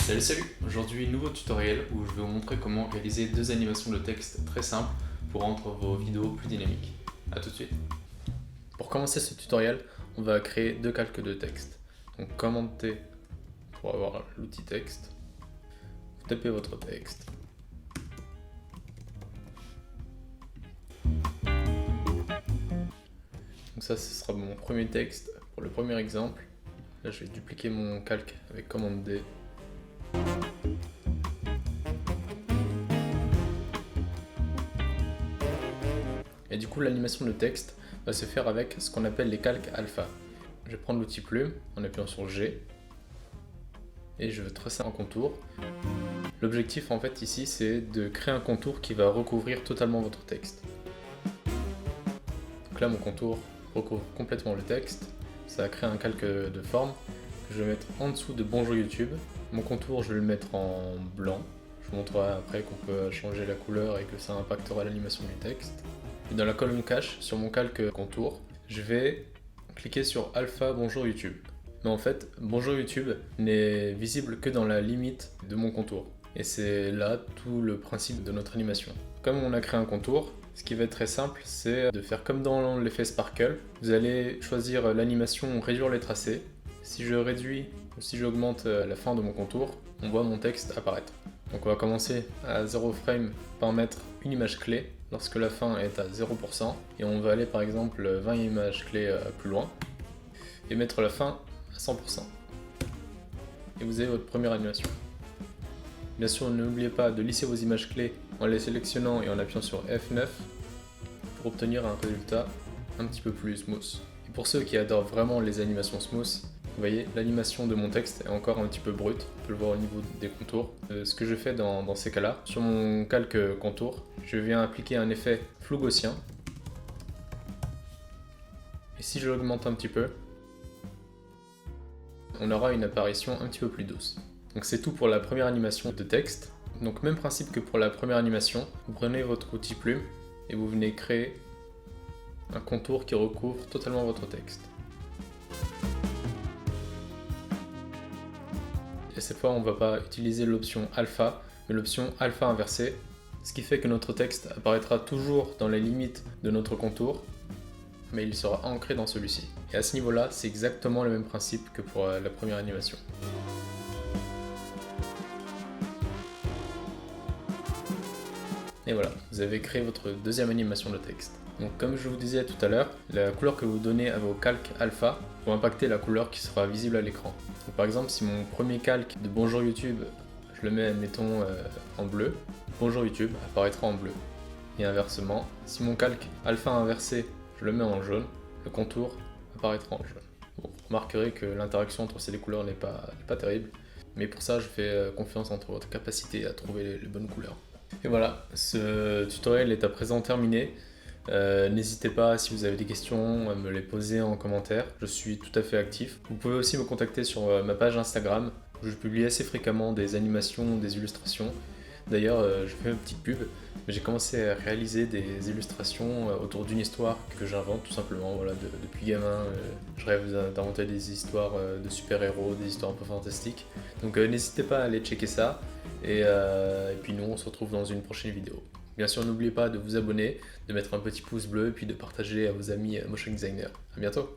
Salut! Aujourd'hui, nouveau tutoriel où je vais vous montrer comment réaliser deux animations de texte très simples pour rendre vos vidéos plus dynamiques. A tout de suite! Pour commencer ce tutoriel, on va créer deux calques de texte. Donc commande T pour avoir l'outil texte. Vous tapez votre texte. Donc ça, ce sera mon premier texte pour le premier exemple. Là, je vais dupliquer mon calque avec commande D. Et du coup, l'animation de texte va se faire avec ce qu'on appelle les calques alpha. Je vais prendre l'outil plume en appuyant sur G et je vais tracer un contour. L'objectif en fait ici, c'est de créer un contour qui va recouvrir totalement votre texte. Donc là, mon contour recouvre complètement le texte. Ça va créer un calque de forme que je vais mettre en dessous de Bonjour YouTube. Mon contour, je vais le mettre en blanc. Je vous montrerai après qu'on peut changer la couleur et que ça impactera l'animation du texte. Et dans la colonne cache, sur mon calque contour, je vais cliquer sur Alpha Bonjour YouTube. Mais en fait, Bonjour YouTube n'est visible que dans la limite de mon contour. Et c'est là tout le principe de notre animation. Comme on a créé un contour, ce qui va être très simple, c'est de faire comme dans l'effet Sparkle. Vous allez choisir l'animation réduire les tracés. Si je réduis ou si j'augmente la fin de mon contour, on voit mon texte apparaître. Donc on va commencer à 0 frame par mettre une image clé lorsque la fin est à 0% et on va aller par exemple 20 images clés plus loin et mettre la fin à 100%. Et vous avez votre première animation. Bien sûr, n'oubliez pas de lisser vos images clés en les sélectionnant et en appuyant sur F9 pour obtenir un résultat un petit peu plus smooth. Et pour ceux qui adorent vraiment les animations smooth, vous voyez, l'animation de mon texte est encore un petit peu brute, on peut le voir au niveau des contours. Ce que je fais dans ces cas-là, sur mon calque contour, je viens appliquer un effet flou gaussien. Et si je l'augmente un petit peu, on aura une apparition un petit peu plus douce. Donc c'est tout pour la première animation de texte. Donc même principe que pour la première animation, vous prenez votre outil plume et vous venez créer un contour qui recouvre totalement votre texte. Et cette fois, on ne va pas utiliser l'option alpha, mais l'option alpha inversée, ce qui fait que notre texte apparaîtra toujours dans les limites de notre contour, mais il sera ancré dans celui-ci. Et à ce niveau-là, c'est exactement le même principe que pour la première animation. Et voilà, vous avez créé votre deuxième animation de texte. Donc comme je vous disais tout à l'heure, la couleur que vous donnez à vos calques alpha va impacter la couleur qui sera visible à l'écran. Par exemple, si mon premier calque de Bonjour YouTube, je le mets, mettons, en bleu, Bonjour YouTube apparaîtra en bleu. Et inversement, si mon calque alpha inversé, je le mets en jaune, le contour apparaîtra en jaune. Bon, vous remarquerez que l'interaction entre ces deux couleurs n'est pas terrible, mais pour ça, je fais confiance entre votre capacité à trouver les bonnes couleurs. Et voilà, ce tutoriel est à présent terminé. N'hésitez pas, si vous avez des questions, à me les poser en commentaire. Je suis tout à fait actif. Vous pouvez aussi me contacter sur ma page Instagram, où je publie assez fréquemment des animations, des illustrations. D'ailleurs, je fais une petite pub. J'ai commencé à réaliser des illustrations autour d'une histoire que j'invente tout simplement. Voilà, depuis gamin, je rêve d'inventer des histoires de super-héros, des histoires un peu fantastiques. Donc n'hésitez pas à aller checker ça. Et puis nous, on se retrouve dans une prochaine vidéo. Bien sûr, n'oubliez pas de vous abonner, de mettre un petit pouce bleu et puis de partager à vos amis motion designers. À bientôt!